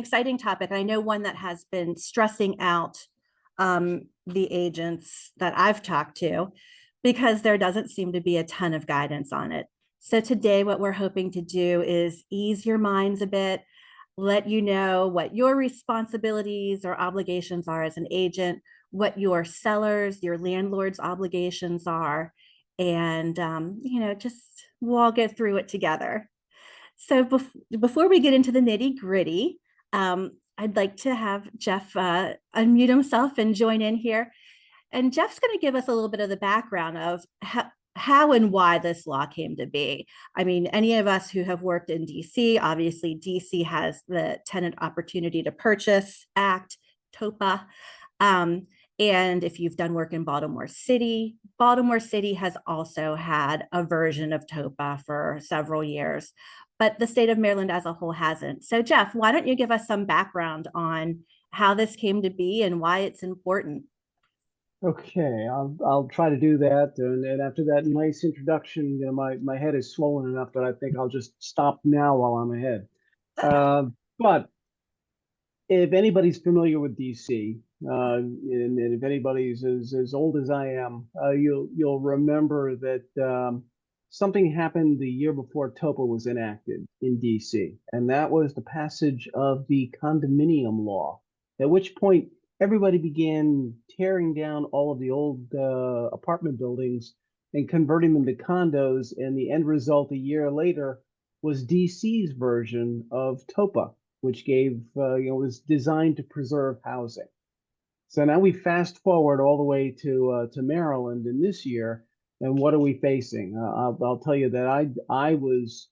exciting topic. I know one that has been stressing out the agents that I've talked to because there doesn't seem to be a ton of guidance on it. So today, what we're hoping to do is ease your minds a bit, let you know what your responsibilities or obligations are as an agent, what your sellers, your landlord's obligations are, and just we'll all get through it together. So before we get into the nitty gritty, I'd like to have Jeff unmute himself and join in here. And Jeff's going to give us a little bit of the background of how and why this law came to be. I mean, any of us who have worked in DC, obviously DC has the Tenant Opportunity to Purchase Act, TOPA. And if you've done work in Baltimore City has also had a version of TOPA for several years, but the state of Maryland as a whole hasn't. So Jeff, why don't you give us some background on how this came to be and why it's important? Okay, I'll try to do that. And after that nice introduction, my head is swollen enough that I think I'll just stop now while I'm ahead. But if anybody's familiar with DC, and if anybody's as old as I am, you'll remember that something happened the year before TOPA was enacted in DC, and that was the passage of the condominium law. At which point, everybody began tearing down all of the old apartment buildings and converting them to condos, and the end result a year later was DC's version of TOPA, which gave, was designed to preserve housing. So now we fast forward all the way to Maryland in this year, and what are we facing? I'll tell you that I was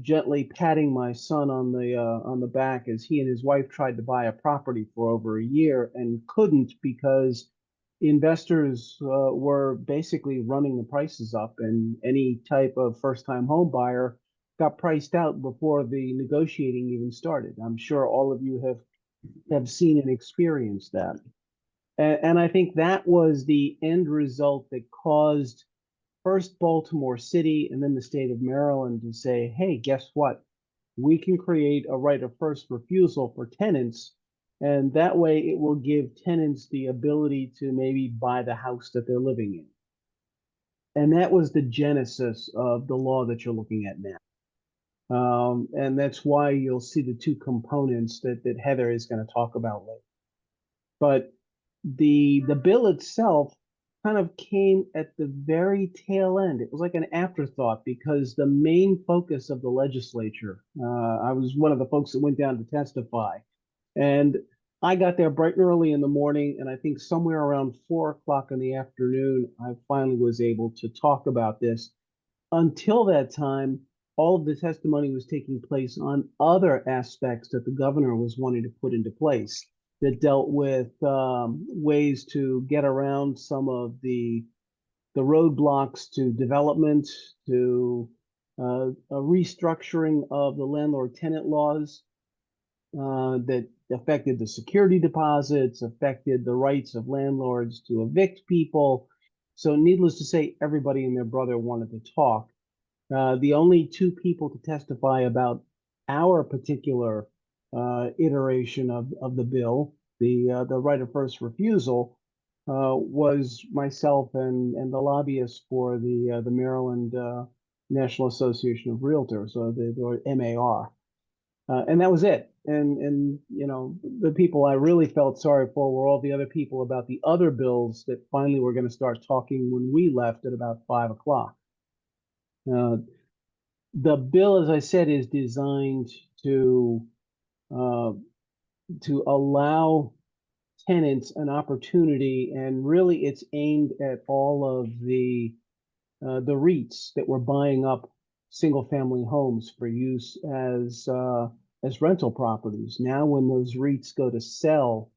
gently patting my son on the back as he and his wife tried to buy a property for over a year and couldn't because investors were basically running the prices up, and any type of first-time home buyer got priced out before the negotiating even started. I'm sure all of you have seen and experienced that. And I think that was the end result that caused first Baltimore City and then the state of Maryland to say, hey, guess what? We can create a right of first refusal for tenants, and that way it will give tenants the ability to maybe buy the house that they're living in. And that was the genesis of the law that you're looking at now. And that's why you'll see the two components that Heather is going to talk about later. But the bill itself kind of came at the very tail end. It was like an afterthought because the main focus of the legislature, I was one of the folks that went down to testify, and I got there bright and early in the morning, and I think somewhere around 4 o'clock in the afternoon, I finally was able to talk about this. Until that time, all of the testimony was taking place on other aspects that the governor was wanting to put into place that dealt with ways to get around some of the roadblocks to development, to a restructuring of the landlord-tenant laws that affected the security deposits, affected the rights of landlords to evict people. So needless to say, everybody and their brother wanted to talk. The only two people to testify about our particular iteration of the bill, the right of first refusal, was myself and the lobbyist for the Maryland National Association of Realtors, or the MAR, and that was it. And the people I really felt sorry for were all the other people about the other bills that finally were going to start talking when we left at about 5 o'clock. The bill, as I said, is designed to allow tenants an opportunity, and really it's aimed at all of the REITs that were buying up single-family homes for use as rental properties. Now, when those REITs go to sell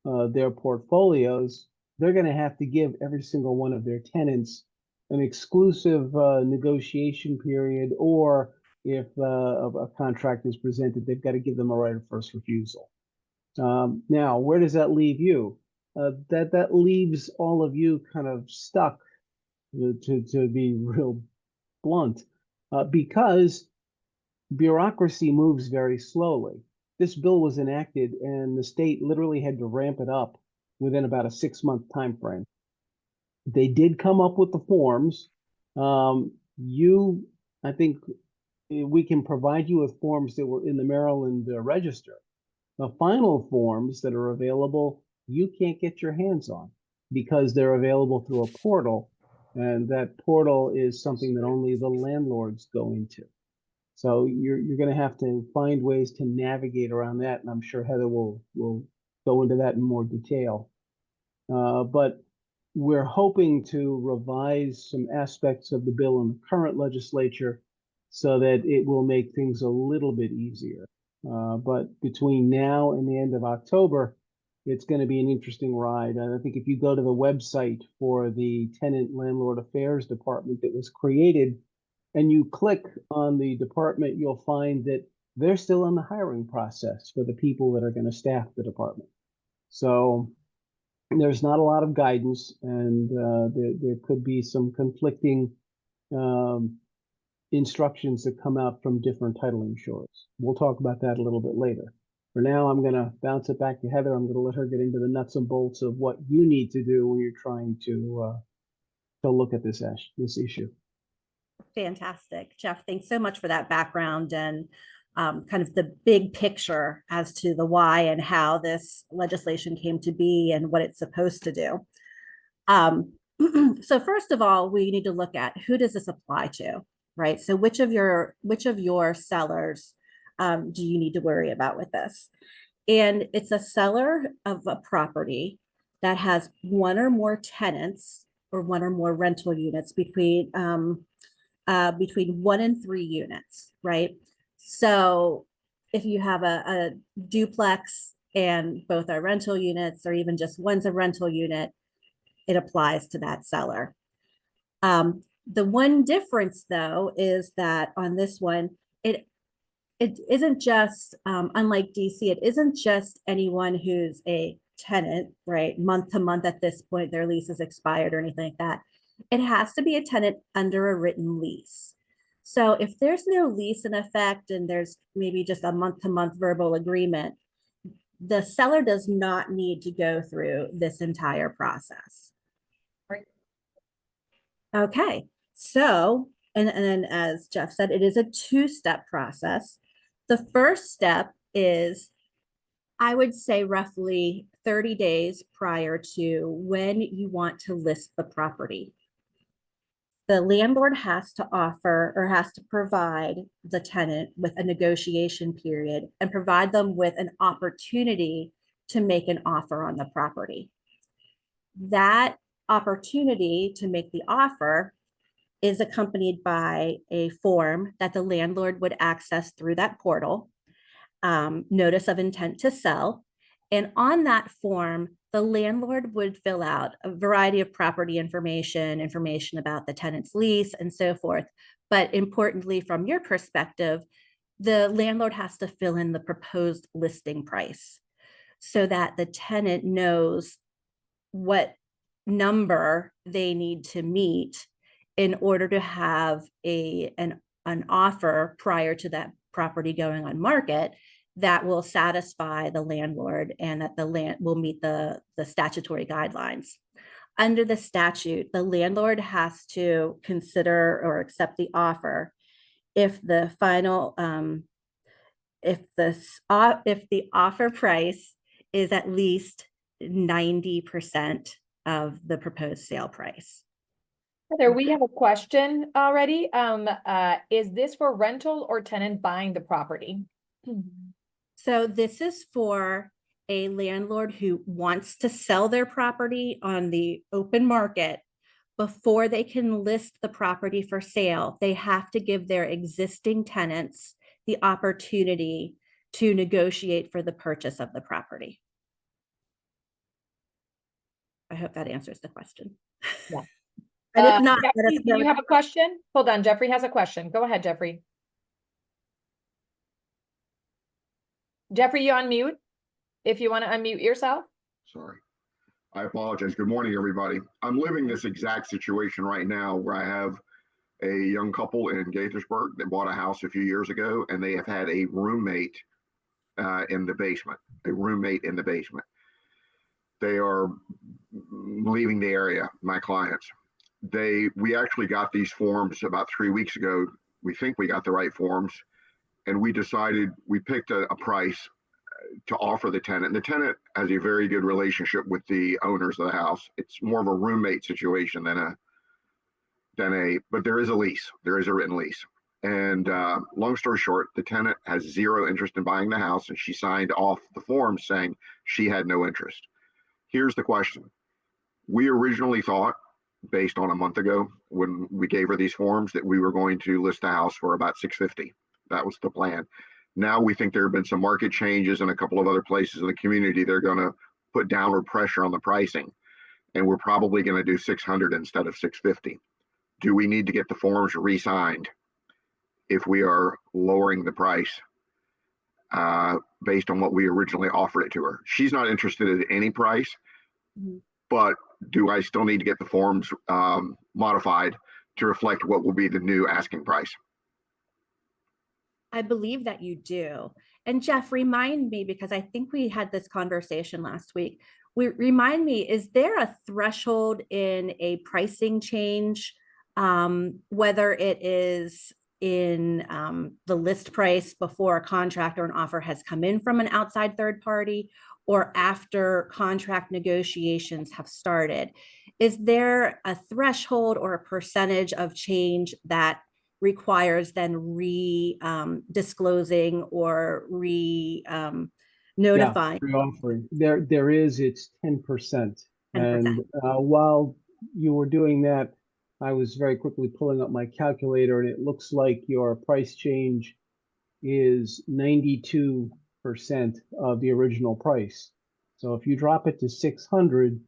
their portfolios, they're going to have to give every single one of their tenants an exclusive negotiation period, or if a contract is presented, they've got to give them a right of first refusal. Now, where does that leave you? That leaves all of you kind of stuck, to be real blunt, because bureaucracy moves very slowly. this bill was enacted and the state literally had to ramp it up within about a 6-month time frame. They did come up with the forms. I think we can provide you with forms that were in the Maryland Register. The final forms that are available, you can't get your hands on because they're available through a portal, and that portal is something that only the landlords go into. So you're going to have to find ways to navigate around that, and I'm sure Heather will go into that in more detail. But we're hoping to revise some aspects of the bill in the current legislature so that it will make things a little bit easier. But between now and the end of October, it's going to be an interesting ride. And I think if you go to the website for the Tenant Landlord Affairs Department that was created, and you click on the department, you'll find that they're still in the hiring process for the people that are going to staff the department. So there's not a lot of guidance, and there could be some conflicting instructions that come out from different title insurers. We'll talk about that a little bit later. For now, I'm going to bounce it back to Heather. I'm going to let her get into the nuts and bolts of what you need to do when you're trying to look at this issue. Fantastic. Jeff, thanks so much for that background and kind of the big picture as to the why and how this legislation came to be and what it's supposed to do. So first of all, we need to look at who does this apply to, right? So which of your sellers do you need to worry about with this? And it's a seller of a property that has one or more tenants or one or more rental units between 1 and 3 units, right? So if you have a duplex and both are rental units, or even just one's a rental unit, it applies to that seller. The one difference, though, is that on this one, it isn't just, unlike DC, it isn't just anyone who's a tenant, right? Month to month at this point, their lease is expired or anything like that. It has to be a tenant under a written lease. So if there's no lease in effect and there's maybe just a month-to-month verbal agreement, the seller does not need to go through this entire process. Right. Okay, so, and then as Jeff said, it is a 2-step process. The first step is, I would say, roughly 30 days prior to when you want to list the property. The landlord has to offer or has to provide the tenant with a negotiation period and provide them with an opportunity to make an offer on the property. That opportunity to make the offer is accompanied by a form that the landlord would access through that portal, notice of intent to sell. And on that form, the landlord would fill out a variety of property information about the tenant's lease and so forth. But importantly, from your perspective, the landlord has to fill in the proposed listing price so that the tenant knows what number they need to meet in order to have an offer prior to that property going on market that will satisfy the landlord and that the land will meet the statutory guidelines. Under the statute, the landlord has to consider or accept the offer if the final if the offer price is at least 90% of the proposed sale price. Heather, we have a question already. Is this for rental or tenant buying the property? So this is for a landlord who wants to sell their property on the open market. Before they can list the property for sale, they have to give their existing tenants the opportunity to negotiate for the purchase of the property. I hope that answers the question. Yeah. And if not, Jeffrey, do you have a question? Hold on, Jeffrey has a question. Go ahead, Jeffrey. Jeffrey, you on mute? If you want to unmute yourself. Sorry, I apologize. Good morning, everybody. I'm living this exact situation right now where I have a young couple in Gaithersburg that bought a house a few years ago, and they have had a roommate in the basement, a roommate in the basement. They are leaving the area, my clients. We actually got these forms about 3 weeks ago. We think we got the right forms, and we picked a price to offer the tenant. And the tenant has a very good relationship with the owners of the house. It's more of a roommate situation but there is a lease. There is a written lease. And long story short, the tenant has zero interest in buying the house, and she signed off the form saying she had no interest. Here's the question. We originally thought, based on a month ago when we gave her these forms, that we were going to list the house for about $650. That was the plan. Now we think there have been some market changes in a couple of other places in the community. They're going to put downward pressure on the pricing, and we're probably going to do 600 instead of 650. Do we need to get the forms re-signed if we are lowering the price based on what we originally offered it to her? She's not interested in any price, but do I still need to get the forms modified to reflect what will be the new asking price? I believe that you do. And Jeff, remind me, because I think we had this conversation last week. Remind me, is there a threshold in a pricing change, whether it is in the list price before a contract or an offer has come in from an outside third party, or after contract negotiations have started? Is there a threshold or a percentage of change that requires then disclosing or notifying? Offering. There is, it's 10%. 10%. And while you were doing that, I was very quickly pulling up my calculator, and it looks like your price change is 92% of the original price. So if you drop it to 600,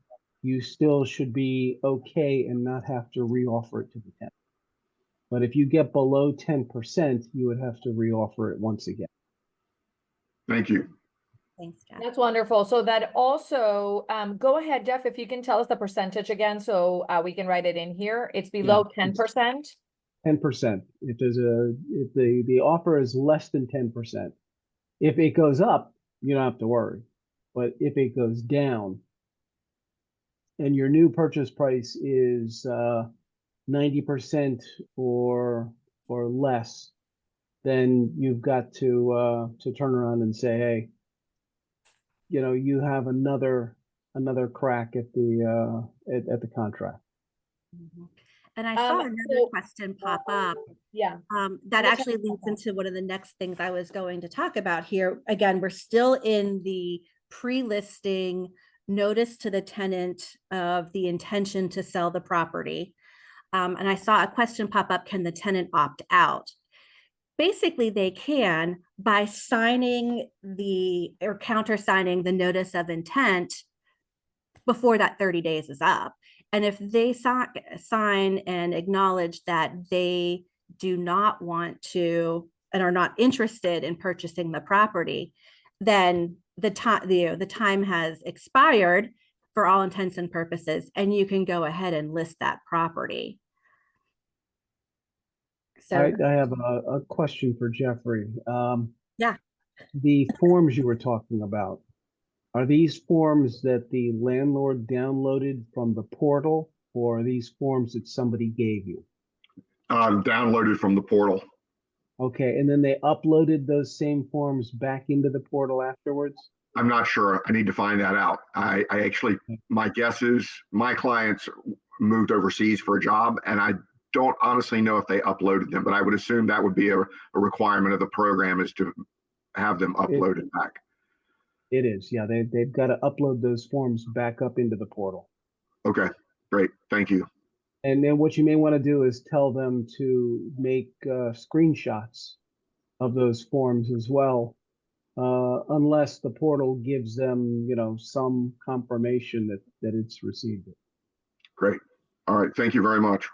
you still should be okay and not have to reoffer it to the tenant. But if you get below 10%, you would have to reoffer it once again. Thank you. Thanks, Jeff. That's wonderful. So that also, go ahead, Jeff, if you can tell us the percentage again, so we can write it in here. It's below 10%. 10%. If the offer is less than 10%. If it goes up, you don't have to worry. But if it goes down, and your new purchase price is 90% or less, then you've got to turn around and say, hey, you have another crack at the contract. And I saw another question pop up. Yeah. That actually leads into one of the next things I was going to talk about here. Again, we're still in the pre-listing notice to the tenant of the intention to sell the property. And I saw a question pop up, can the tenant opt out? Basically, they can by signing or countersigning the notice of intent before that 30 days is up. And if they sign and acknowledge that they do not want to and are not interested in purchasing the property, then the time has expired for all intents and purposes, and you can go ahead and list that property. So I have a question for Jeffrey. Yeah. The forms you were talking about, are these forms that the landlord downloaded from the portal, or are these forms that somebody gave you? Downloaded from the portal. Okay, and then they uploaded those same forms back into the portal afterwards? I'm not sure. I need to find that out. I actually, my guess is my clients moved overseas for a job, and I don't honestly know if they uploaded them, but I would assume that would be a requirement of the program, is to have them uploaded back. It is, yeah. They've got to upload those forms back up into the portal. Okay, great. Thank you. And then what you may want to do is tell them to make screenshots of those forms as well, unless the portal gives them, some confirmation that it's received it. Great. All right. Thank you very much.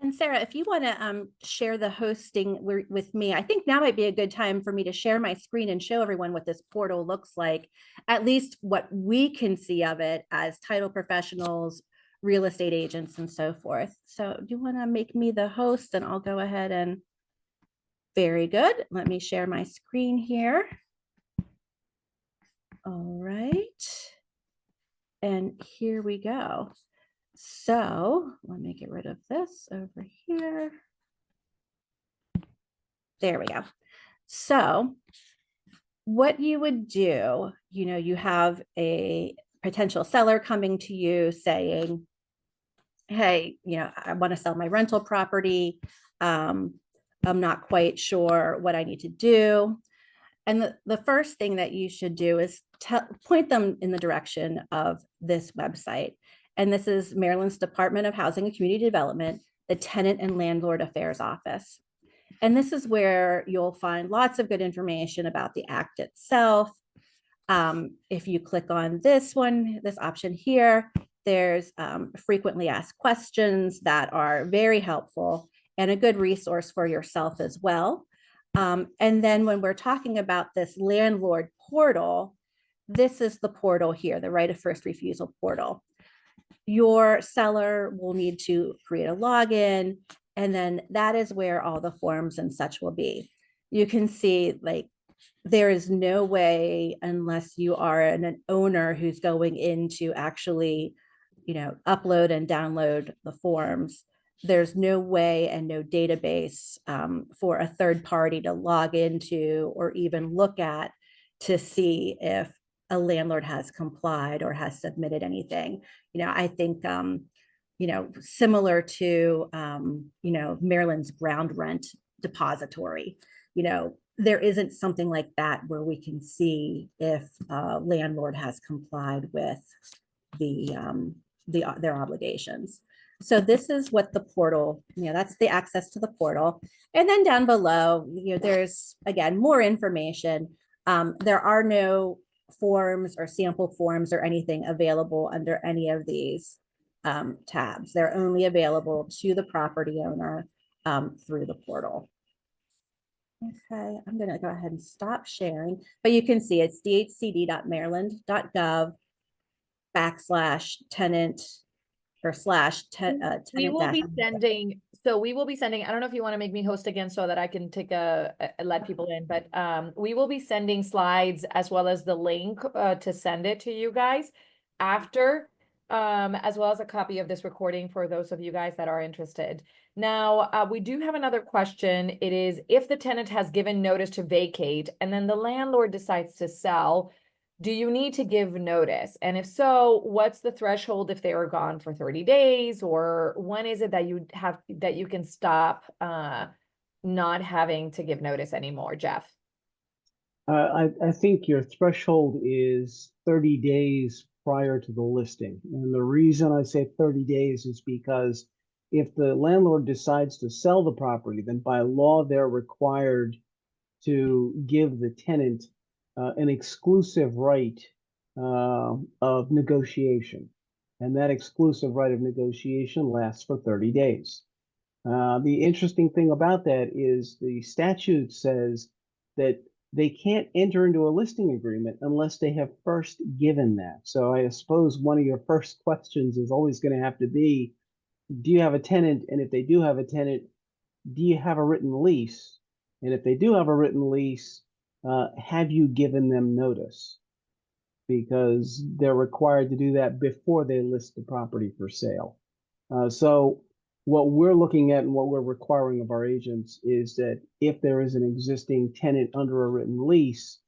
And Sarah, if you want to share the hosting with me, I think now might be a good time for me to share my screen and show everyone what this portal looks like, at least what we can see of it as title professionals, real estate agents, and so forth. So do you want to make me the host, and I'll go ahead and, very good. Let me share my screen here. All right. And here we go. So let me get rid of this over here. There we go. So what you would do, you have a potential seller coming to you saying, hey, I want to sell my rental property. I'm not quite sure what I need to do. And the first thing that you should do is point them in the direction of this website. And this is Maryland's Department of Housing and Community Development, the Tenant and Landlord Affairs Office. And this is where you'll find lots of good information about the act itself. If you click on this option here, there's frequently asked questions that are very helpful and a good resource for yourself as well. And then when we're talking about this landlord portal, this is the portal here, the right of first refusal portal. Your seller will need to create a login, and then that is where all the forms and such will be. You can see there is no way, unless you are an owner who's going in to actually, upload and download the forms. There's no way and no database for a third party to log into or even look at to see if a landlord has complied or has submitted anything. I think, similar to, Maryland's ground rent depository, there isn't something like that where we can see if a landlord has complied with their obligations. So this is what the portal, that's the access to the portal. And then down below, there's, again, more information. There are no forms or sample forms or anything available under any of these tabs. They're only available to the property owner through the portal. Okay, I'm going to go ahead and stop sharing, but you can see it's dhcd.maryland.gov/tenant or tenant. We will be sending, I don't know if you want to make me host again so that I can let people in, but we will be sending slides as well as the link to send it to you guys after, as well as a copy of this recording for those of you guys that are interested. Now, we do have another question. It is, if the tenant has given notice to vacate and then the landlord decides to sell, do you need to give notice? And if so, what's the threshold if they were gone for 30 days? Or when is it that you can stop not having to give notice anymore, Jeff? I think your threshold is 30 days prior to the listing. And the reason I say 30 days is because if the landlord decides to sell the property, then by law, they're required to give the tenant an exclusive right of negotiation. And that exclusive right of negotiation lasts for 30 days. The interesting thing about that is the statute says that they can't enter into a listing agreement unless they have first given that. So I suppose one of your first questions is always going to have to be, do you have a tenant? And if they do have a tenant, do you have a written lease? And if they do have a written lease, have you given them notice? Because they're required to do that before they list the property for sale. So what we're looking at and what we're requiring of our agents is that if there is an existing tenant under a written lease,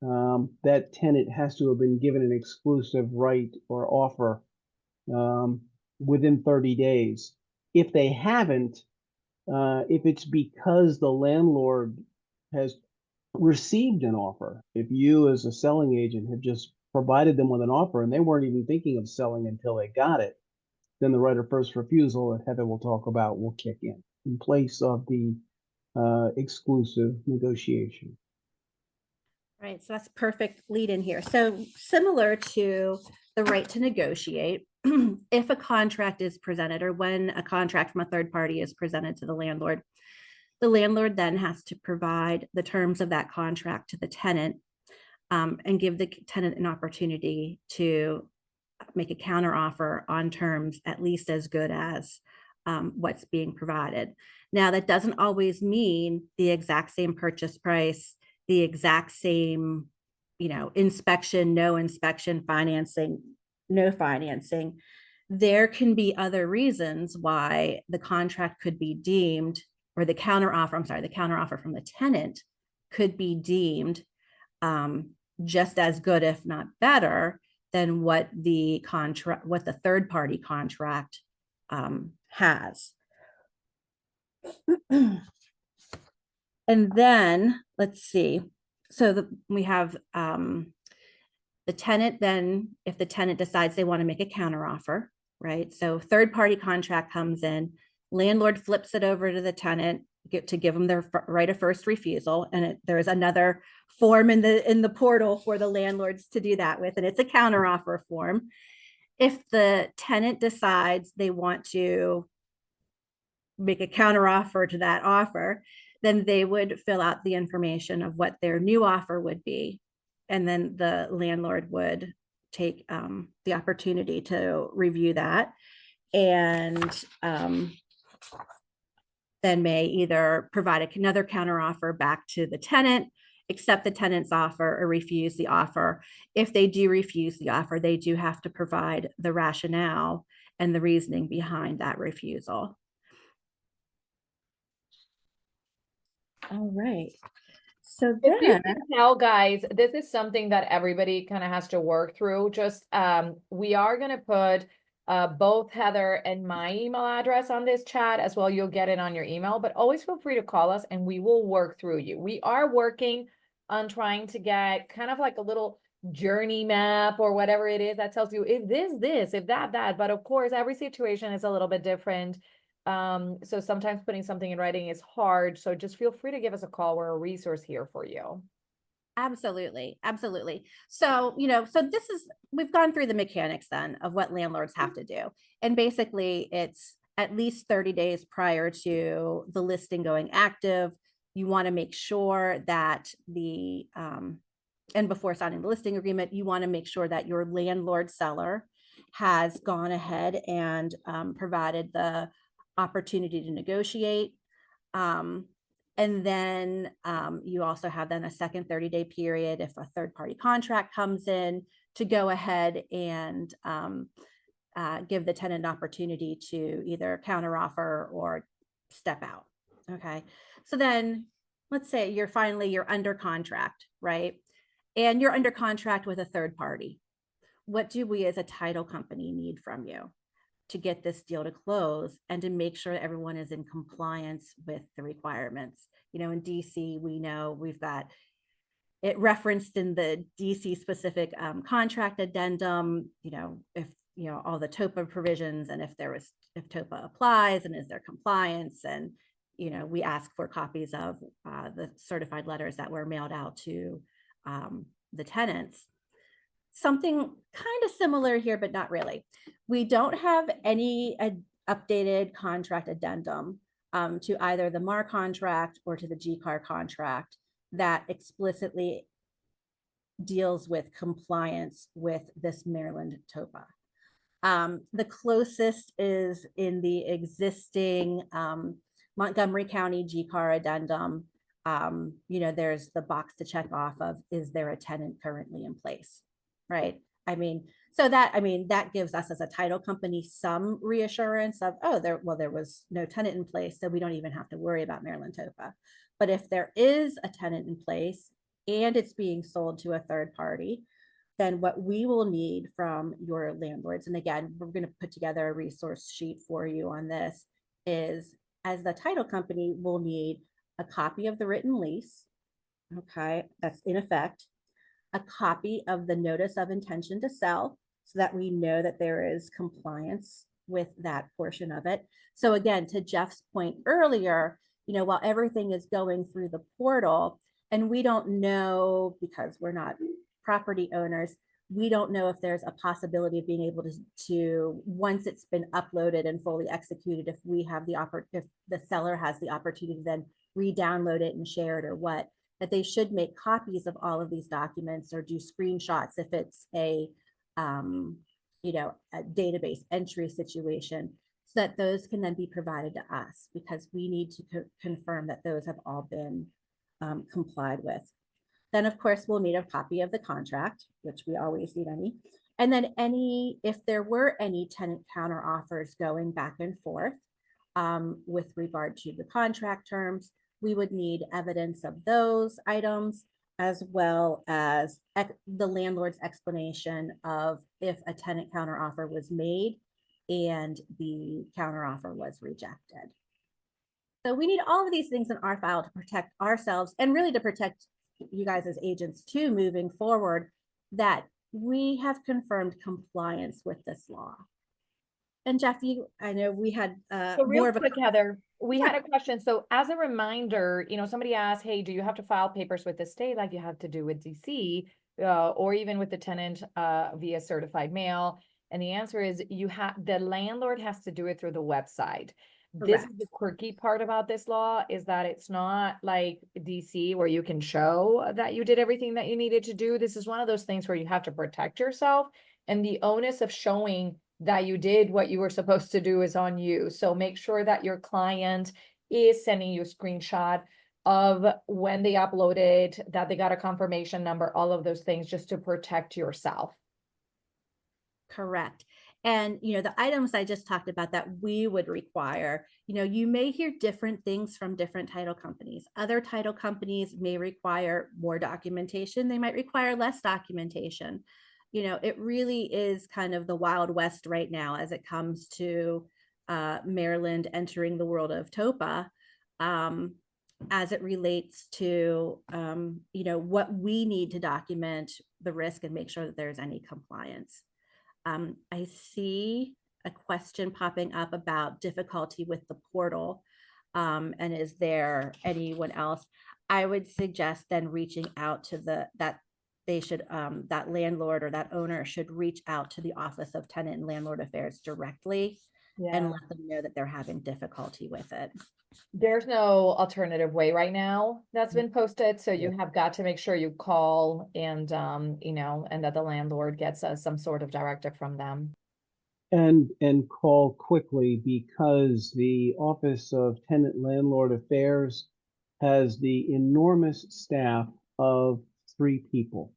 that tenant has to have been given an exclusive right or offer within 30 days. If they haven't, if it's because the landlord has received an offer, if you as a selling agent have just provided them with an offer and they weren't even thinking of selling until they got it, then the right of first refusal that Heather will talk about will kick in place of the exclusive negotiation. Right, so that's perfect lead in here. So similar to the right to negotiate, if a contract is presented or when a contract from a third party is presented to the landlord then has to provide the terms of that contract to the tenant and give the tenant an opportunity to make a counter offer on terms at least as good as what's being provided. Now, that doesn't always mean the exact same purchase price, the exact same inspection, no inspection, financing, no financing, there can be other reasons why the contract could be deemed, or the counteroffer from the tenant could be deemed just as good, if not better, than what the third party contract has. And then let's see. So we have the tenant. Then if the tenant decides they want to make a counteroffer, right? So third party contract comes in, landlord flips it over to the tenant to give them their right of first refusal. And there's another form in the portal for the landlords to do that with, and it's a counteroffer form. If the tenant decides they want to make a counteroffer to that offer, then they would fill out the information of what their new offer would be. And then the landlord would take the opportunity to review that, and then may either provide another counteroffer back to the tenant, accept the tenant's offer, or refuse the offer. If they do refuse the offer, they do have to provide the rationale and the reasoning behind that refusal. All right. So If you then, can tell, guys, this is something that everybody kind of has to work through. Just we are going to put both Heather and my email address on this chat as well. You'll get it on your email, but always feel free to call us and we will work through you. We are working on trying to get kind of like a little journey map or whatever it is that tells you if this, if that. But of course, every situation is a little bit different. So sometimes putting something in writing is hard. So just feel free to give us a call. We're a resource here for you. absolutely, absolutely. So, we've gone through the mechanics then of what landlords have to do. And basically it's at least 30 days prior to the listing going active. You want to make sure that and before signing the listing agreement, you want to make sure that your landlord seller has gone ahead and provided the opportunity to negotiate. And then you also have then a second 30-day period if a third party contract comes in to go ahead and give the tenant an opportunity to either counteroffer or step out. Okay. So then let's say you're under contract, right? And you're under contract with a third party. What do we as a title company need from you to get this deal to close and to make sure that everyone is in compliance with the requirements? In DC, we know we've got it referenced in the DC specific contract addendum, if, all the TOPA provisions, and if TOPA applies and is there compliance. And, we ask for copies of the certified letters that were mailed out to the tenants. Something kind of similar here, but not really. We don't have any updated contract addendum to either the MAR contract or to the GCAR contract that explicitly deals with compliance with this Maryland TOPA. The closest is in the existing Montgomery County GCAR addendum. There's the box to check off of, is there a tenant currently in place? Right. That gives us as a title company some reassurance of, there was no tenant in place, so we don't even have to worry about Maryland TOPA. But if there is a tenant in place and it's being sold to a third party, then what we will need from your landlords, and again, we're going to put together a resource sheet for you on this, is as the title company, we'll need a copy of the written lease. Okay, that's in effect. A copy of the notice of intention to sell so that we know that there is compliance with that portion of it. So again, to Jeff's point earlier, while everything is going through the portal and we don't know, because we're not property owners, we don't know if there's a possibility of being able to once it's been uploaded and fully executed, if the seller has the opportunity to then re-download it and share it or what, that they should make copies of all of these documents or do screenshots if it's a database entry situation, so that those can then be provided to us, because we need to confirm that those have all been complied with. Then, of course, we'll need a copy of the contract, which we always need any. And then if there were any tenant counter offers going back and forth with regard to the contract terms, we would need evidence of those items, as well as the landlord's explanation of if a tenant counter offer was made and the counter offer was rejected. So we need all of these things in our file to protect ourselves and really to protect you guys as agents too, moving forward, that we have confirmed compliance with this law. And Jeff, I know we had So real more of a quick, Heather, we Sure. had a question. So as a reminder, somebody asked, hey, do you have to file papers with the state like you have to do with DC or even with the tenant via certified mail? And the answer is the landlord has to do it through the website. This is the quirky part about this law, is that it's not like DC where you can show that you did everything that you needed to do. This is one of those things where you have to protect yourself, and the onus of showing that you did what you were supposed to do is on you. So make sure that your client is sending you a screenshot of when they uploaded, that they got a confirmation number, all of those things, just to protect yourself. Correct. And, the items I just talked about that we would require, you may hear different things from different title companies. Other title companies may require more documentation. They might require less documentation. It really is kind of the Wild West right now as it comes to Maryland entering the world of TOPA, as it relates to, what we need to document the risk and make sure that there's any compliance. I see a question popping up about difficulty with the portal. And is there anyone else? I would suggest then reaching out to that landlord or that owner should reach out to the Office of Tenant and Landlord Affairs directly and let them know that they're having difficulty with it. There's no alternative way right now that's been posted, so you have got to make sure you call and and that the landlord gets some sort of directive from them. And call quickly, because the Office of Tenant Landlord Affairs has the enormous staff of 3 people.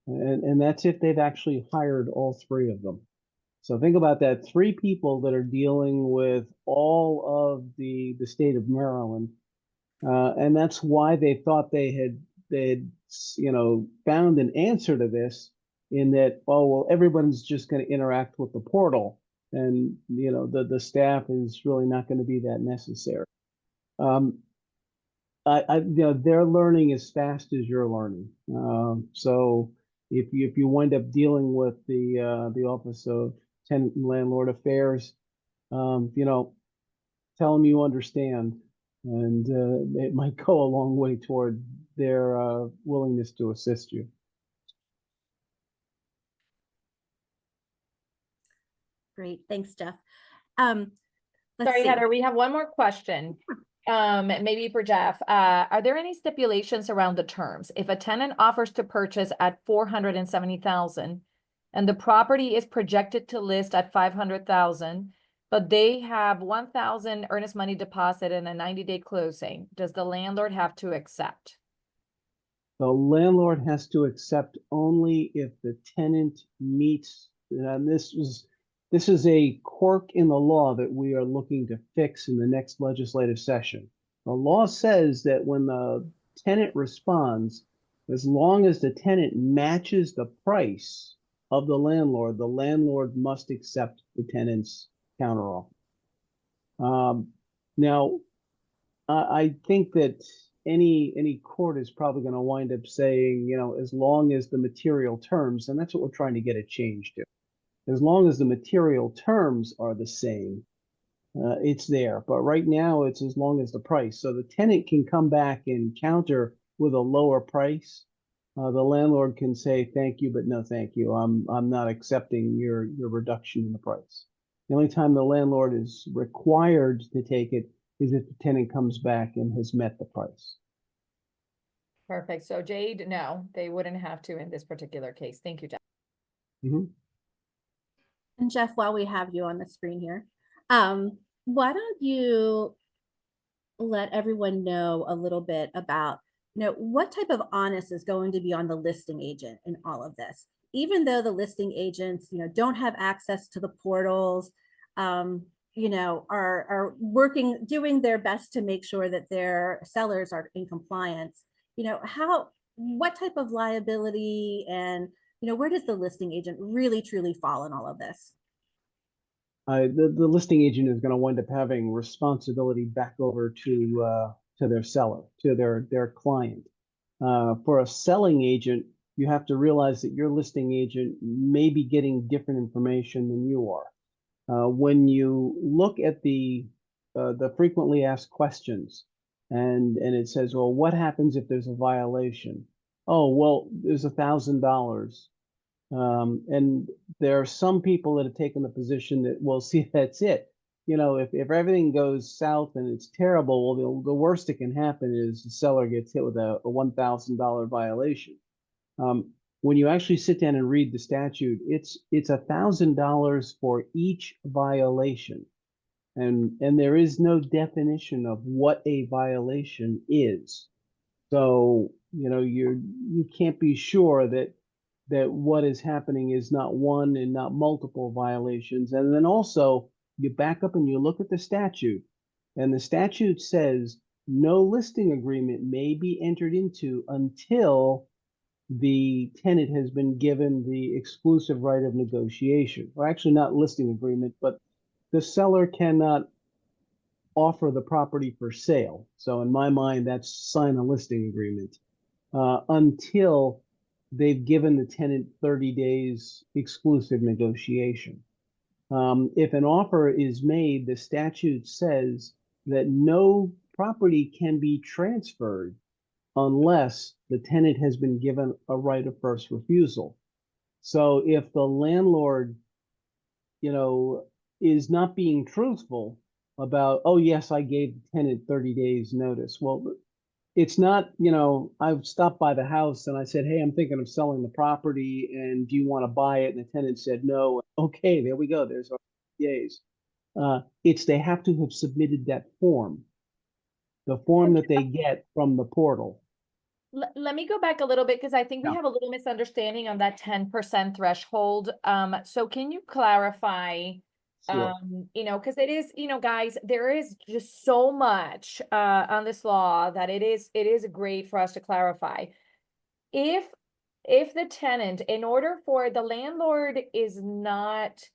And that's if they've actually hired all 3 of them. So think about that, 3 people that are dealing with all of the state of Maryland. And that's why they thought they had found an answer to this, in that, oh, well, everyone's just going to interact with the portal, and the staff is really not going to be that necessary. They're learning as fast as you're learning. So if you wind up dealing with the Office of Tenant and Landlord Affairs, tell them you understand, and it might go a long way toward their willingness to assist you. Great, thanks, Jeff. Sorry, Heather, we have one more question. Maybe for Jeff. Are there any stipulations around the terms? If a tenant offers to purchase at $470,000 and the property is projected to list at $500,000, but they have $1,000 earnest money deposit and a 90-day closing, does the landlord have to accept? The landlord has to accept only if the tenant meets, and this is a quirk in the law that we are looking to fix in the next legislative session. The law says that when the tenant responds, as long as the tenant matches the price of the landlord must accept the tenant's counteroffer. Now, I think that any court is probably going to wind up saying, as long as the material terms, and that's what we're trying to get it changed to. As long as the material terms are the same, it's there. But right now, it's as long as the price. So the tenant can come back and counter with a lower price. The landlord can say, thank you, but no thank you. I'm not accepting your reduction in the price. The only time the landlord is required to take it is if the tenant comes back and has met the price. Perfect. So Jade, no, they wouldn't have to in this particular case. Thank you, Jeff. Mm-hmm. And Jeff, while we have you on the screen here, why don't you let everyone know a little bit about what type of onus is going to be on the listing agent in all of this? Even though the listing agents, don't have access to the portals, are working, doing their best to make sure that their sellers are in compliance. What type of liability and, where does the listing agent really truly fall in all of this? The listing agent is going to wind up having responsibility back over to their seller, to their client. For a selling agent, you have to realize that your listing agent may be getting different information than you are. When you look at the frequently asked questions, and it says, well, what happens if there's a violation? Oh, well, there's $1,000. And there are some people that have taken the position that, well, see, that's it. If everything goes south and it's terrible, well, the worst that can happen is the seller gets hit with a $1,000 violation. When you actually sit down and read the statute, it's $1,000 for each violation. And there is no definition of what a violation is. So, you can't be sure that what is happening is not one and not multiple violations. And then also you back up and you look at the statute, and the statute says no listing agreement may be entered into until the tenant has been given the exclusive right of negotiation. Or actually not listing agreement, but the seller cannot offer the property for sale. So in my mind, that's sign a listing agreement until they've given the tenant 30 days exclusive negotiation. If an offer is made, the statute says that no property can be transferred unless the tenant has been given a right of first refusal. So if the landlord, is not being truthful about, oh, yes, I gave the tenant 30 days notice. Well, it's not, I've stopped by the house and I said, hey, I'm thinking of selling the property and do you want to buy it? And the tenant said no. Okay, there we go. There's our days. It's they have to have submitted that form, the form that they get from the portal. Let me go back a little bit because I think we Yeah. have a little misunderstanding on that 10% threshold. So can you clarify, Sure. because it is, guys, there is just so much on this law that it is great for us to clarify. If the tenant, in order for the landlord is not,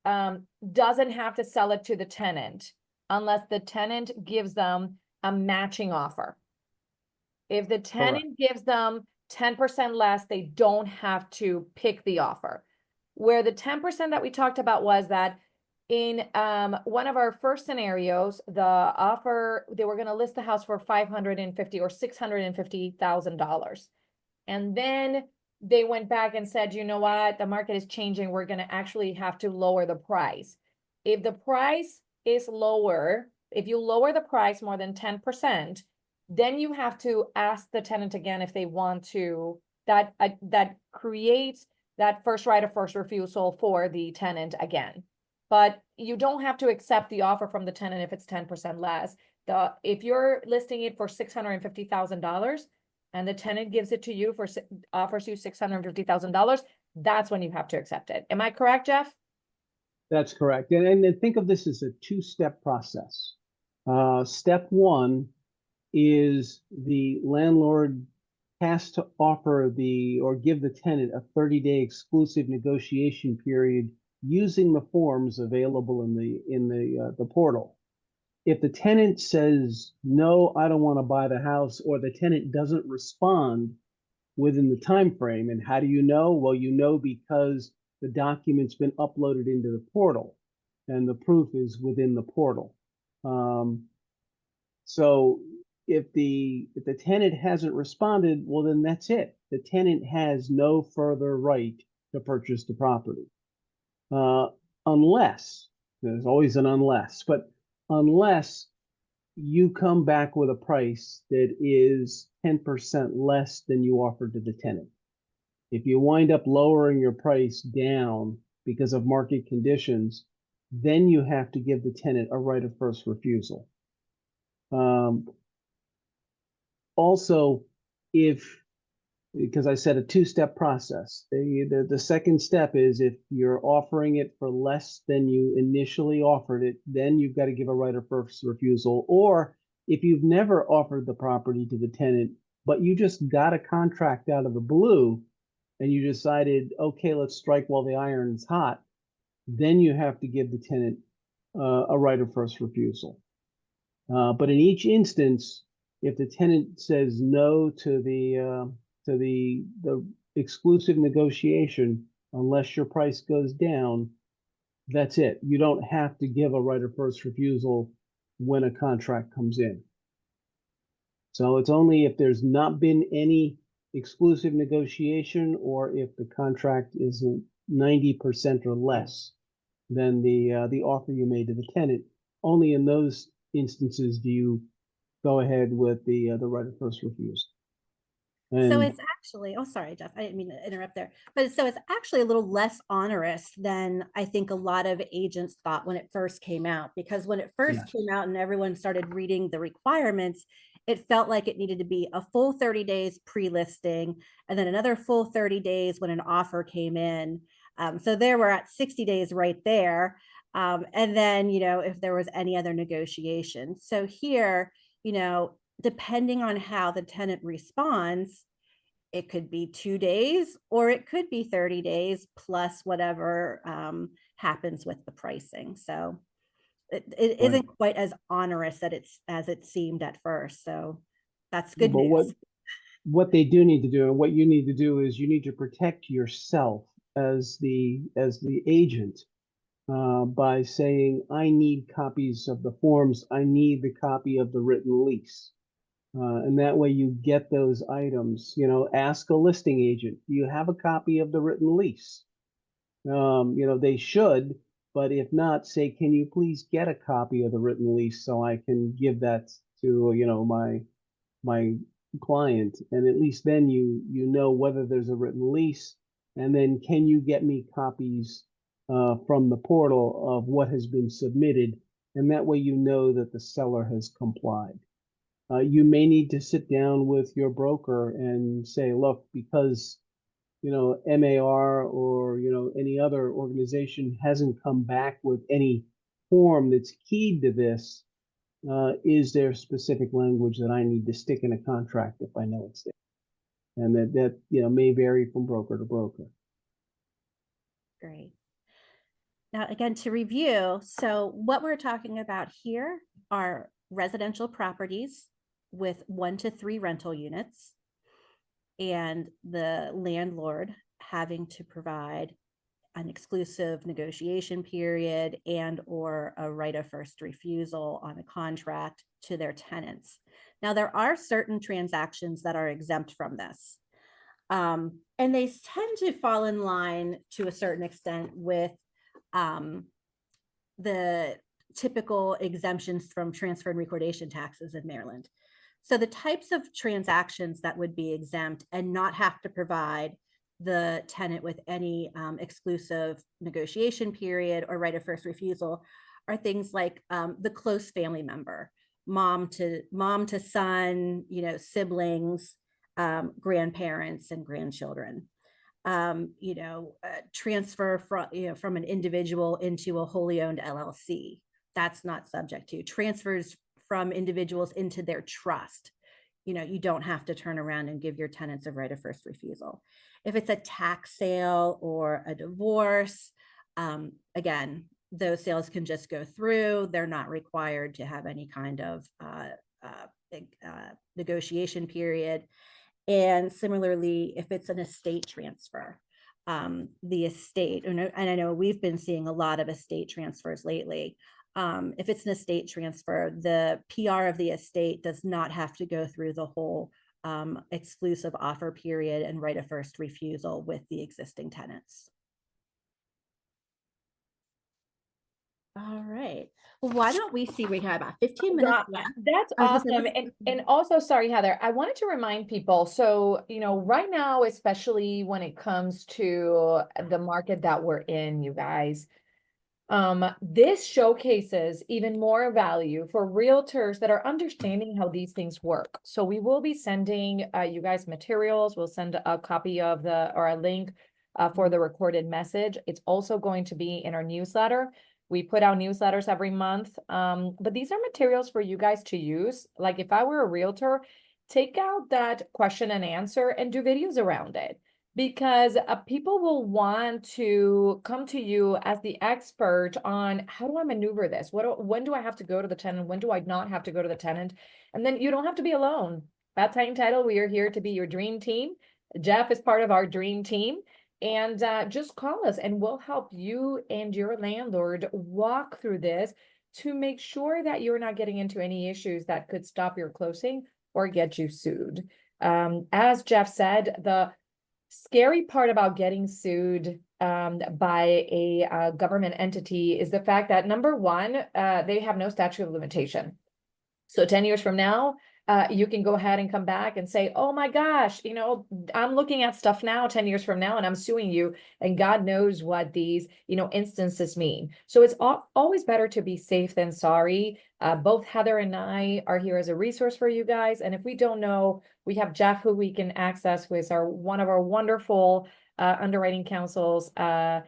doesn't have to sell it to the tenant unless the tenant gives them a matching offer. If the tenant gives them 10% less, they don't have to pick the offer. Where the 10% that we talked about was that in one of our first scenarios, the offer, they were going to list the house for $550,000 or $650,000. And then they went back and said, you know what, the market is changing. We're going to actually have to lower the price. If the price is lower, if you lower the price more than 10%, then you have to ask the tenant again if they want to, that creates that first right of first refusal for the tenant again. But you don't have to accept the offer from the tenant if it's 10% less. If you're listing it for $650,000 and the tenant gives it to you offers you $650,000, that's when you have to accept it. Am I correct, Jeff? That's correct. And think of this as a two-step process. Step one is the landlord has to offer or give the tenant a 30-day exclusive negotiation period using the forms available in the portal. If the tenant says, no, I don't want to buy the house, or the tenant doesn't respond within the time frame, and how do you know? Well, you know because the document's been uploaded into the portal and the proof is within the portal. So if the tenant hasn't responded, well, then that's it. The tenant has no further right to purchase the property. Unless, there's always an unless, but unless you come back with a price that is 10% less than you offered to the tenant. If you wind up lowering your price down because of market conditions, then you have to give the tenant a right of first refusal. Also, because I said a two-step process. The second step is if you're offering it for less than you initially offered it, then you've got to give a right of first refusal. Or if you've never offered the property to the tenant, but you just got a contract out of the blue and you decided, okay, let's strike while the iron's hot, then you have to give the tenant a right of first refusal. But in each instance, if the tenant says no to the exclusive negotiation, unless your price goes down, that's it. You don't have to give a right of first refusal when a contract comes in. So it's only if there's not been any exclusive negotiation or if the contract isn't 90% or less than the offer you made to the tenant. Only in those instances do you go ahead with the right of first refusal. So And it's actually, oh, sorry, Jeff, I didn't mean to interrupt there. But so it's actually a little less onerous than I think a lot of agents thought when it first came out, because when it first Yes. came out and everyone started reading the requirements, it felt like it needed to be a full 30 days pre-listing and then another full 30 days when an offer came in. So there we're at 60 days right there. And then, if there was any other negotiation. So here, depending on how the tenant responds, it could be 2 days or it could be 30 days plus whatever happens with the pricing. So it isn't quite as onerous as it seemed at first. So that's good but news. what they do need to do and what you need to do is you need to protect yourself as the agent by saying, I need copies of the forms. I need the copy of the written lease. And that way you get those items. Ask a listing agent, do you have a copy of the written lease? They should, but if not, say, can you please get a copy of the written lease so I can give that to, my client, and at least then you know whether there's a written lease, and then can you get me copies from the portal of what has been submitted, and that way you know that the seller has complied. You may need to sit down with your broker and say, look, because MAR or any other organization hasn't come back with any form that's keyed to this, is there specific language that I need to stick in a contract if I know it's there? And that may vary from broker to broker. Great. Now, again, to review, so what we're talking about here are residential properties with 1 to 3 rental units and the landlord having to provide an exclusive negotiation period and or a right of first refusal on a contract to their tenants. Now, there are certain transactions that are exempt from this. And they tend to fall in line to a certain extent with the typical exemptions from transfer and recordation taxes in Maryland. So the types of transactions that would be exempt and not have to provide the tenant with any exclusive negotiation period or right of first refusal are things like the close family member, mom to son, siblings, grandparents and grandchildren. Transfer from an individual into a wholly owned LLC. That's not subject to transfers from individuals into their trust. You don't have to turn around and give your tenants a right of first refusal. If it's a tax sale or a divorce, again, those sales can just go through. They're not required to have any kind of negotiation period. And similarly, if it's an estate transfer, the estate, and I know we've been seeing a lot of estate transfers lately. If it's an estate transfer, the PR of the estate does not have to go through the whole exclusive offer period and right of first refusal with the existing tenants. All right. Well, why don't we see, we have about 15 minutes left. That's awesome. And also, sorry, Heather, I wanted to remind people. So, right now, especially when it comes to the market that we're in, you guys, This showcases even more value for realtors that are understanding how these things work. So we will be sending you guys materials. We'll send a copy of or a link for the recorded message. It's also going to be in our newsletter. We put out newsletters every month, but these are materials for you guys to use. Like if I were a realtor, take out that question and answer and do videos around it. Because people will want to come to you as the expert on how do I maneuver this? When do I have to go to the tenant? When do I not have to go to the tenant? And then you don't have to be alone. At Titan Title, we are here to be your dream team. Jeff is part of our dream team. And just call us and we'll help you and your landlord walk through this to make sure that you're not getting into any issues that could stop your closing or get you sued. As Jeff said, the scary part about getting sued by a government entity is the fact that number one, they have no statute of limitation. So 10 years from now, you can go ahead and come back and say, oh my gosh, you know, I'm looking at stuff now 10 years from now and I'm suing you and God knows what these, you know, instances mean. So it's always better to be safe than sorry. Both Heather and I are here as a resource for you guys. And if we don't know, we have Jeff who we can access, who is one of our wonderful underwriting counsels for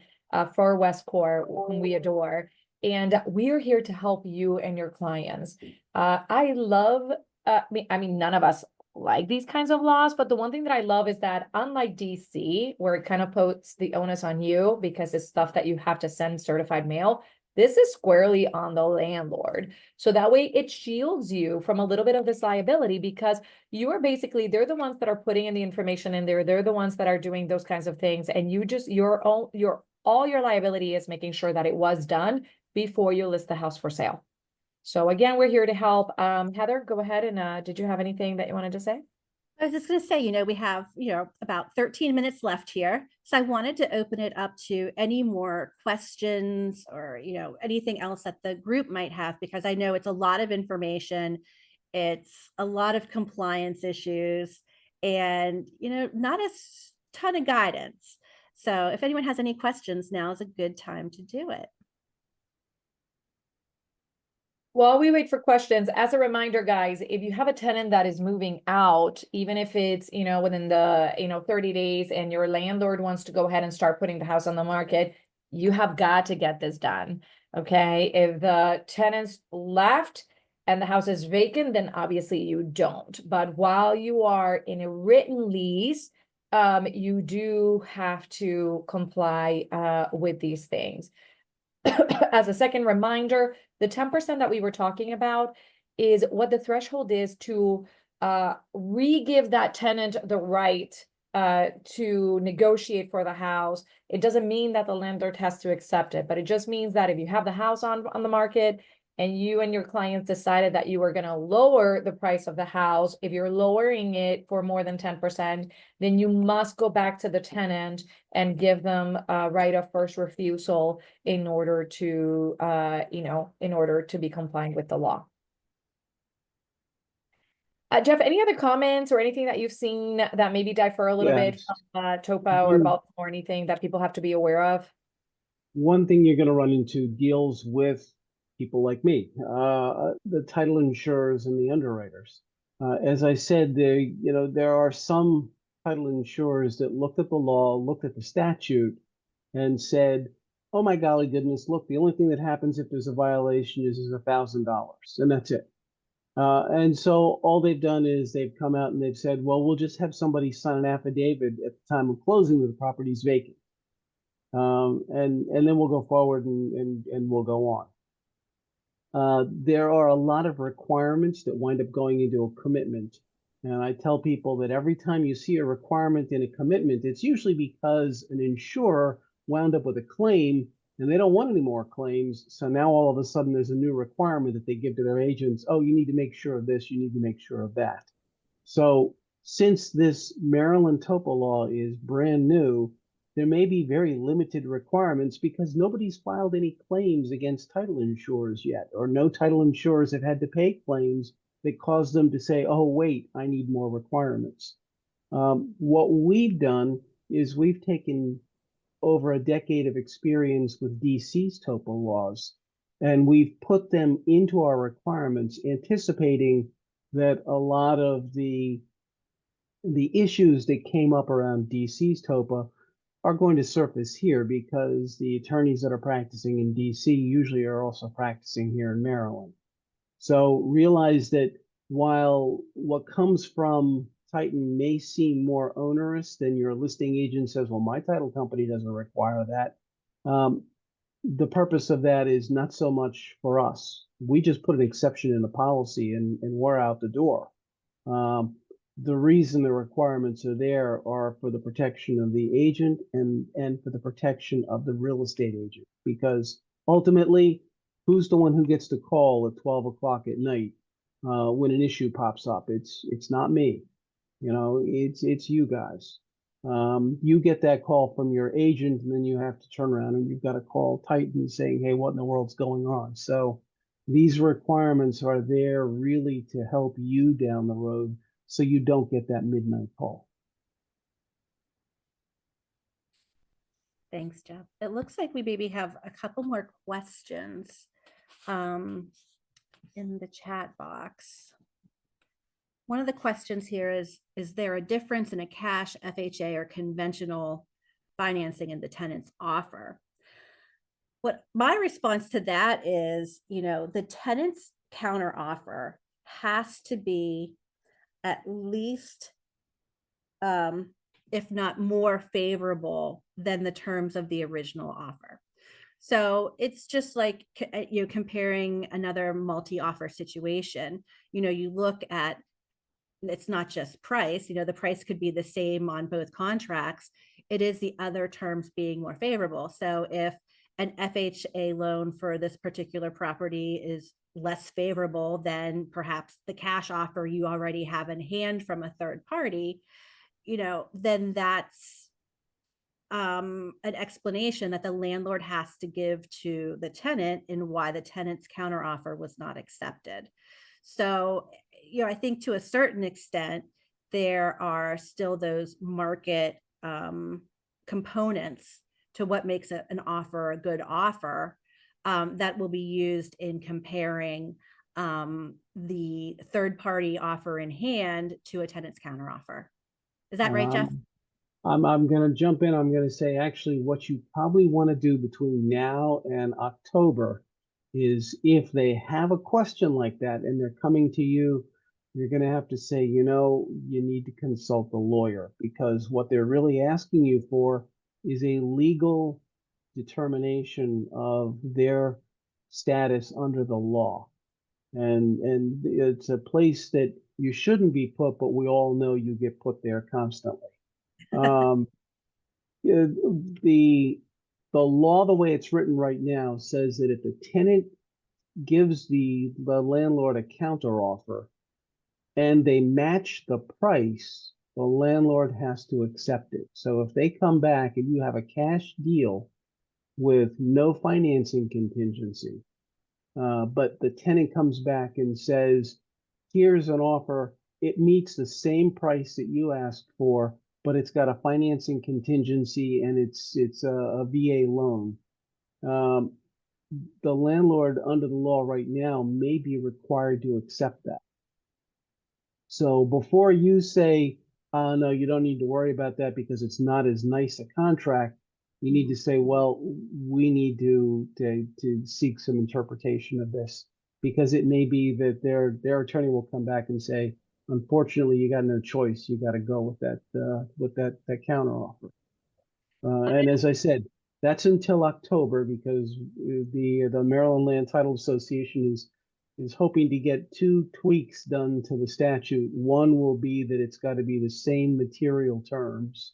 Westcore, whom we adore. And we are here to help you and your clients. I love, I mean, none of us like these kinds of laws, but the one thing that I love is that unlike DC, where it kind of puts the onus on you because it's stuff that you have to send certified mail, this is squarely on the landlord. So that way it shields you from a little bit of this liability because you are basically, they're the ones that are putting in the information in there. They're the ones that are doing those kinds of things. And you just, all your liability is making sure that it was done before you list the house for sale. So again, we're here to help. Heather, go ahead and did you have anything that you wanted to say? I was just going to say, we have, about 13 minutes left here. So I wanted to open it up to any more questions or, anything else that the group might have, because I know it's a lot of information. It's a lot of compliance issues and, not a ton of guidance. So if anyone has any questions, now is a good time to do it. While we wait for questions, as a reminder, guys, if you have a tenant that is moving out, even if it's, within the, 30 days and your landlord wants to go ahead and start putting the house on the market, you have got to get this done. Okay. If the tenants left and the house is vacant, then obviously you don't. But while you are in a written lease, you do have to comply with these things. As a second reminder, the 10% that we were talking about is what the threshold is to re-give that tenant the right to negotiate for the house. It doesn't mean that the landlord has to accept it, but it just means that if you have the house on the market and you and your clients decided that you were going to lower the price of the house, if you're lowering it for more than 10%, then you must go back to the tenant and give them a right of first refusal in order to, in order to be compliant with the law. Jeff, any other comments or anything that you've seen that maybe differ a little bit from TOPA or Baltimore or anything that people have to be aware of? One thing you're going to run into deals with people like me, the title insurers and the underwriters. As I said, there are some title insurers that looked at the law, looked at the statute, and said, "Oh my golly goodness! Look, the only thing that happens if there's a violation is $1,000, and that's it." And so all they've done is they've come out and they've said, "Well, we'll just have somebody sign an affidavit at the time of closing that the property's vacant." And then we'll go forward and we'll go on. There are a lot of requirements that wind up going into a commitment. And I tell people that every time you see a requirement in a commitment, it's usually because an insurer wound up with a claim and they don't want any more claims. So now all of a sudden there's a new requirement that they give to their agents. Oh, you need to make sure of this, you need to make sure of that. So since this Maryland TOPA law is brand new, there may be very limited requirements because nobody's filed any claims against title insurers yet, or no title insurers have had to pay claims that caused them to say, oh, wait, I need more requirements. What we've done is we've taken over a decade of experience with DC's TOPA laws, and we've put them into our requirements, anticipating that a lot of the issues that came up around DC's TOPA are going to surface here, because the attorneys that are practicing in DC usually are also practicing here in Maryland. So realize that while what comes from Titan may seem more onerous than your listing agent says, well, my title company doesn't require that. The purpose of that is not so much for us. We just put an exception in the policy and we're out the door. The reason the requirements are there are for the protection of the agent and for the protection of the real estate agent, because ultimately, who's the one who gets to call at 12 o'clock at night when an issue pops up? It's not me. You know, it's you guys. You get that call from your agent, and then you have to turn around and you've got to call Titan saying, hey, what in the world's going on? So these requirements are there really to help you down the road so you don't get that midnight call. Thanks, Jeff. It looks like we maybe have a couple more questions in the chat box. One of the questions here is there a difference in a cash FHA or conventional financing in the tenant's offer? What my response to that is, you know, the tenant's counter offer has to be at least, if not more favorable than the terms of the original offer. So it's just like, you know, comparing another multi-offer situation. You know, you look at, it's not just price, you know, the price could be the same on both contracts. It is the other terms being more favorable. So if an FHA loan for this particular property is less favorable than perhaps the cash offer you already have in hand from a third party, you know, then that's an explanation that the landlord has to give to the tenant in why the tenant's counteroffer was not accepted. So, you know, I think to a certain extent, there are still those market components to what makes an offer a good offer that will be used in comparing the third party offer in hand to a tenant's counteroffer. Is that right, Jeff? I'm going to jump in. I'm going to say, actually, what you probably want to do between now and October is, if they have a question like that and they're coming to you, you're going to have to say, you know, you need to consult the lawyer, because what they're really asking you for is a legal determination of their status under the law. And it's a place that you shouldn't be put, but we all know you get put there constantly. The law, the way it's written right now, says that if the tenant gives the landlord a counter offer and they match the price, the landlord has to accept it. So if they come back and you have a cash deal with no financing contingency, but the tenant comes back and says, here's an offer, it meets the same price that you asked for, but it's got a financing contingency and it's a VA loan. The landlord under the law right now may be required to accept that. So before you say, no, you don't need to worry about that because it's not as nice a contract, you need to say, well, we need to seek some interpretation of this, because it may be that their attorney will come back and say, unfortunately, you got no choice. You got to go with that counter offer. And as I said, that's until October, because the Maryland Land Title Association is hoping to get 2 tweaks done to the statute. One will be that it's got to be the same material terms.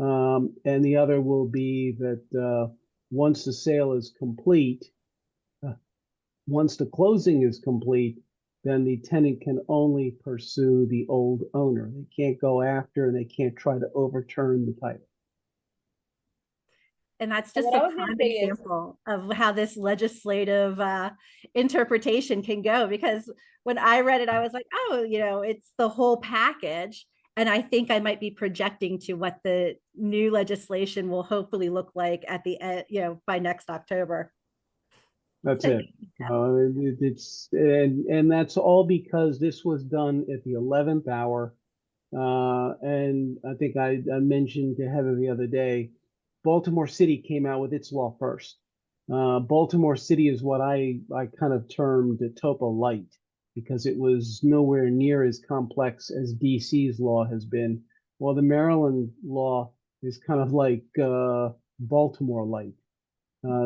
And the other will be that once the sale is complete, once the closing is complete, then the tenant can only pursue the old owner. They can't go after, and they can't try to overturn the title. And that's just what a I was gonna prime say is- example of how this legislative interpretation can go. Because when I read it, I was like, oh, you know, it's the whole package. And I think I might be projecting to what the new legislation will hopefully look like at the end, by next October. That's So, it. It's and that's all because this was done at the 11th hour. And I think I mentioned to Heather the other day, Baltimore City came out with its law first. Baltimore City is what I kind of termed a TOPA light because it was nowhere near as complex as DC's law has been. Well, the Maryland law is kind of like Baltimore light.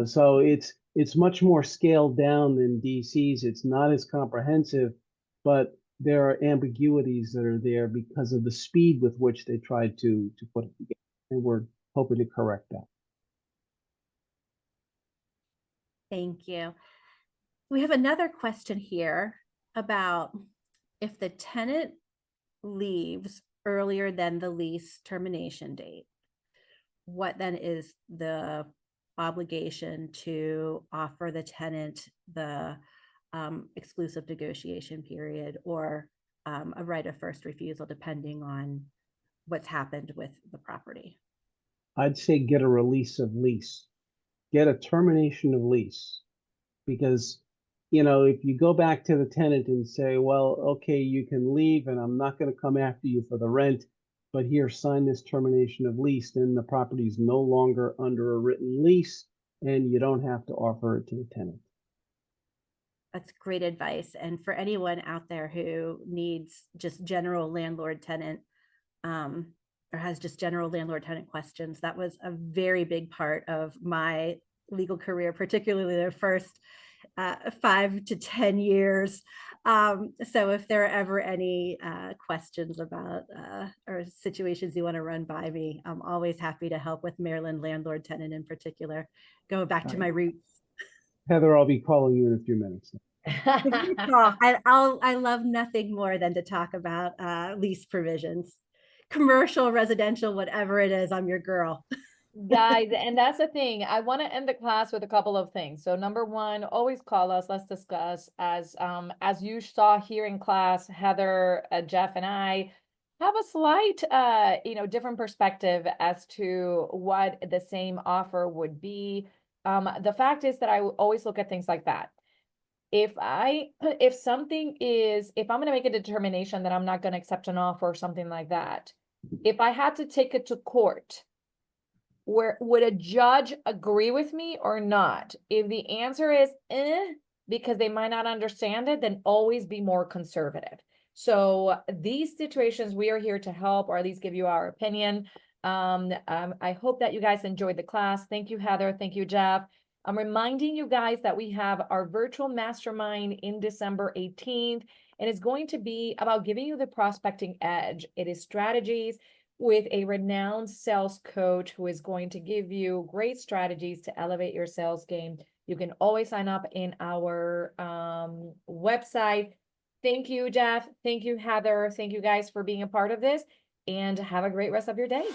So it's much more scaled down than DC's. It's not as comprehensive, but there are ambiguities that are there because of the speed with which they tried to put it together. And we're hoping to correct that. thank you. We have another question here about if the tenant leaves earlier than the lease termination date, what then is the obligation to offer the tenant the exclusive negotiation period or a right of first refusal, depending on what's happened with the property? I'd say get a release of lease, get a termination of lease, because if you go back to the tenant and say, well, okay, you can leave and I'm not going to come after you for the rent, but here, sign this termination of lease, then the property is no longer under a written lease and you don't have to offer it to the tenant. That's great advice. And for anyone out there who needs just general landlord tenant or has just general landlord tenant questions, that was a very big part of my legal career, particularly the first 5 to 10 years. So if there are ever any questions about or situations you want to run by me, I'm always happy to help with Maryland landlord tenant in particular. Go back to my roots. Heather, I'll be calling you in a few minutes. I love nothing more than to talk about lease provisions, commercial, residential, whatever it is. I'm your girl. Guys, and that's the thing. I want to end the class with a couple of things. So number one, always call us. Let's discuss. As you saw here in class, Heather, Jeff, and I have a slight, different perspective as to what the same offer would be. The fact is that I always look at things like that. If I'm going to make a determination that I'm not going to accept an offer or something like that, if I had to take it to court, would a judge agree with me or not? If the answer is because they might not understand it, then always be more conservative. So these situations, we are here to help, or at least give you our opinion. I hope that you guys enjoyed the class. Thank you, Heather. Thank you, Jeff. I'm reminding you guys that we have our virtual mastermind in December 18th, and it's going to be about giving you the prospecting edge. It is strategies with a renowned sales coach who is going to give you great strategies to elevate your sales game. You can always sign up in our website. Thank you, Jeff. Thank you, Heather. Thank you guys for being a part of this, and have a great rest of your day.